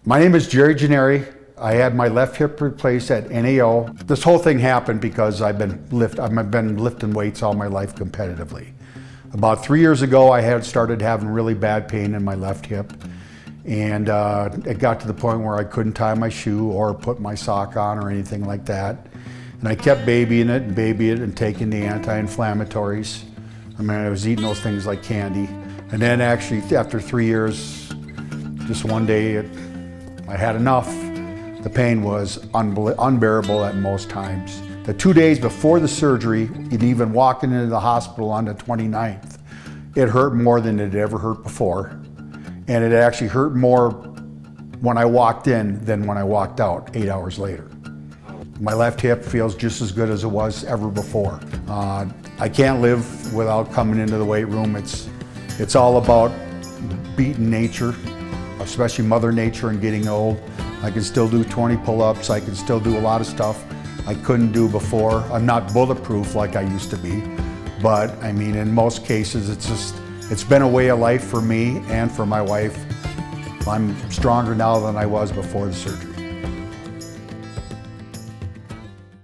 My name is Jerry Gnerre. I had my left hip replaced at NAO. This whole thing happened because I've been lifting weights all my life competitively. About 3 years ago, I had started having really bad pain in my left hip, and it got to the point where I couldn't tie my shoe or put my sock on or anything like that. And I kept babying it and taking the anti-inflammatories. I mean, I was eating those things like candy. And then actually, after 3 years, just one day, I had enough. The pain was unbearable at most times. The 2 days before the surgery, and even walking into the hospital on the 29th, it hurt more than it had ever hurt before. And it actually hurt more when I walked in than when I walked out 8 hours later. My left hip feels just as good as it was ever before. I can't live without coming into the weight room. It's all about beating nature, especially Mother Nature and getting old. I can still do 20 pull-ups. I can still do a lot of stuff I couldn't do before. I'm not bulletproof like I used to be, but I mean, in most cases, it's been a way of life for me and for my wife. I'm stronger now than I was before the surgery.